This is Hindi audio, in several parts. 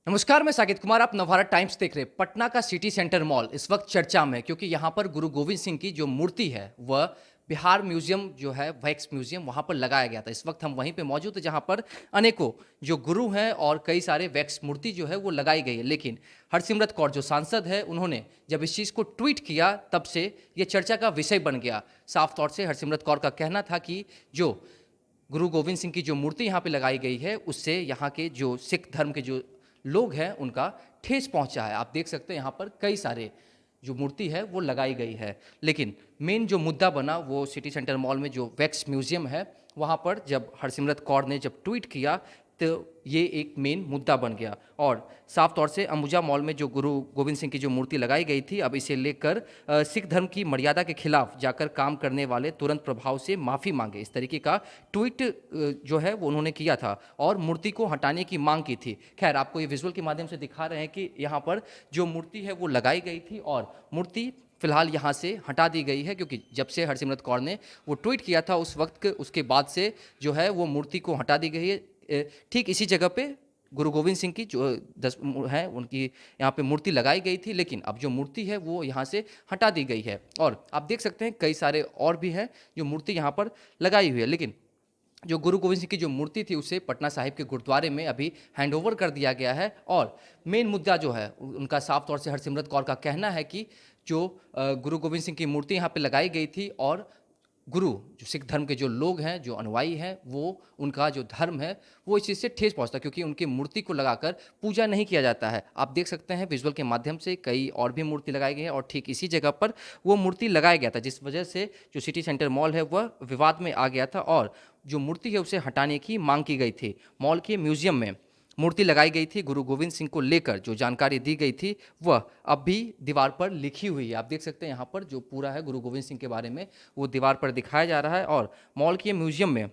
नमस्कार, मैं साकेत कुमार। आप नवभारत टाइम्स देख रहे हैं। पटना का सिटी सेंटर मॉल इस वक्त चर्चा में है क्योंकि यहाँ पर गुरु गोविंद सिंह की जो मूर्ति है वह बिहार म्यूजियम जो है वैक्स म्यूजियम वहाँ पर लगाया गया था। इस वक्त हम वहीं पे मौजूद हैं जहाँ पर अनेकों जो गुरु हैं और कई सारे वैक्स मूर्ति जो है वो लगाई गई है। लेकिन हरसिमरत कौर जो सांसद है उन्होंने जब इस चीज़ को ट्वीट किया तब से ये चर्चा का विषय बन गया। साफ तौर से हरसिमरत कौर का कहना था कि जो गुरु गोविंद सिंह की जो मूर्ति यहाँ पे लगाई गई है उससे यहाँ के जो सिख धर्म के जो लोग हैं उनका ठेस पहुंचा है। आप देख सकते हैं यहाँ पर कई सारे जो मूर्ति है वो लगाई गई है। लेकिन मेन जो मुद्दा बना वो सिटी सेंटर मॉल में जो वैक्स म्यूजियम है वहाँ पर जब हरसिमरत कौर ने जब ट्वीट किया तो ये एक मेन मुद्दा बन गया। और साफ तौर से अंबुजा मॉल में जो गुरु गोविंद सिंह की जो मूर्ति लगाई गई थी अब इसे लेकर सिख धर्म की मर्यादा के खिलाफ जाकर काम करने वाले तुरंत प्रभाव से माफ़ी मांगे, इस तरीके का ट्वीट जो है वो उन्होंने किया था और मूर्ति को हटाने की मांग की थी। खैर, आपको ये विजुअल के माध्यम से दिखा रहे हैं कि यहाँ पर जो मूर्ति है वो लगाई गई थी और मूर्ति फिलहाल यहाँ से हटा दी गई है क्योंकि जब से हरसिमरत कौर ने वो ट्वीट किया था उस वक्त उसके बाद से जो है वो मूर्ति को हटा दी गई है। ठीक इसी जगह पे गुरु गोविंद सिंह की जो है उनकी यहाँ पे मूर्ति लगाई गई थी, लेकिन अब जो मूर्ति है वो यहाँ से हटा दी गई है। और आप देख सकते हैं कई सारे और भी हैं जो मूर्ति यहाँ पर लगाई हुई है। लेकिन जो गुरु गोविंद सिंह की जो मूर्ति थी उसे पटना साहिब के गुरुद्वारे में अभी हैंडओवर कर दिया गया है। और मेन मुद्दा जो है उनका साफ तौर से हरसिमरत कौर का कहना है कि जो गुरु गोविंद सिंह की मूर्ति यहाँ पे लगाई गई थी और गुरु जो सिख धर्म के जो लोग हैं जो अनुयायी हैं वो उनका जो धर्म है वो इस चीज़ से ठेस पहुंचता क्योंकि उनकी मूर्ति को लगाकर पूजा नहीं किया जाता है। आप देख सकते हैं विजुअल के माध्यम से कई और भी मूर्ति लगाई गई है और ठीक इसी जगह पर वो मूर्ति लगाया गया था जिस वजह से जो सिटी सेंटर मॉल है वह विवाद में आ गया था और जो मूर्ति है उसे हटाने की मांग की गई थी। मॉल के म्यूजियम में मूर्ति लगाई गई थी गुरु गोविंद सिंह को लेकर जो जानकारी दी गई थी वह अब भी दीवार पर लिखी हुई है। आप देख सकते हैं यहाँ पर जो पूरा है गुरु गोविंद सिंह के बारे में वो दीवार पर दिखाया जा रहा है और मॉल के म्यूजियम में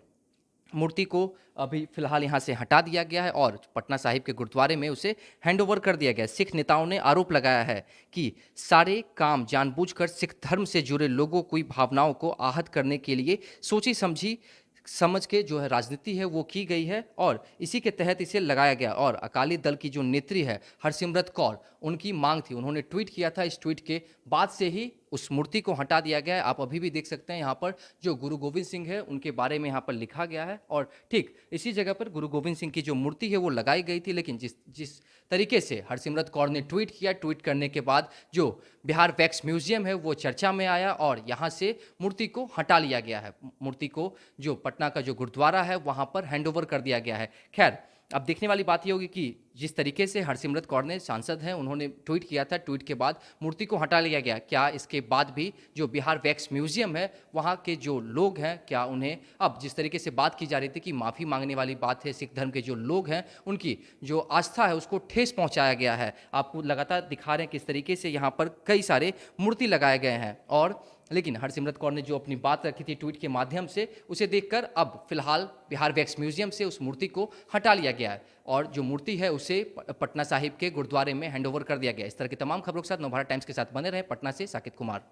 मूर्ति को अभी फिलहाल यहाँ से हटा दिया गया है और पटना साहिब के गुरुद्वारे में उसे हैंडओवर कर दिया गया। सिख नेताओं ने आरोप लगाया है कि सारे काम जानबूझकर सिख धर्म से जुड़े लोगों की भावनाओं को आहत करने के लिए सोची समझ के जो है राजनीति है वो की गई है और इसी के तहत इसे लगाया गया। और अकाली दल की जो नेत्री है हरसिमरत कौर उनकी मांग थी, उन्होंने ट्वीट किया था, इस ट्वीट के बाद से ही उस मूर्ति को हटा दिया गया है। आप अभी भी देख सकते हैं यहाँ पर जो गुरु गोविंद सिंह है उनके बारे में यहाँ पर लिखा गया है और ठीक इसी जगह पर गुरु गोविंद सिंह की जो मूर्ति है वो लगाई गई थी। लेकिन जिस जिस तरीके से हरसिमरत कौर ने ट्वीट किया, ट्वीट करने के बाद जो बिहार वैक्स म्यूजियम है वो चर्चा में आया और यहाँ से मूर्ति को हटा लिया गया है। मूर्ति को जो पटना का जो गुरुद्वारा है वहाँ पर हैंडओवर कर दिया गया है। खैर, अब देखने वाली बात ये होगी कि जिस तरीके से हरसिमरत कौर ने सांसद हैं उन्होंने ट्वीट किया था, ट्वीट के बाद मूर्ति को हटा लिया गया, क्या इसके बाद भी जो बिहार वैक्स म्यूजियम है वहाँ के जो लोग हैं क्या उन्हें अब जिस तरीके से बात की जा रही थी कि माफ़ी मांगने वाली बात है, सिख धर्म के जो लोग हैं उनकी जो आस्था है उसको ठेस पहुँचाया गया है। आपको लगातार दिखा रहे हैं किस तरीके से यहाँ पर कई सारे मूर्ति लगाए गए हैं। और लेकिन हरसिमरत कौर ने जो अपनी बात रखी थी ट्वीट के माध्यम से उसे देखकर अब फिलहाल बिहार वैक्स म्यूजियम से उस मूर्ति को हटा लिया गया है और जो मूर्ति है उसे पटना साहिब के गुरुद्वारे में हैंडओवर कर दिया गया। इस तरह की तमाम खबरों के साथ नवभारत टाइम्स के साथ बने रहे। पटना से साकेत कुमार।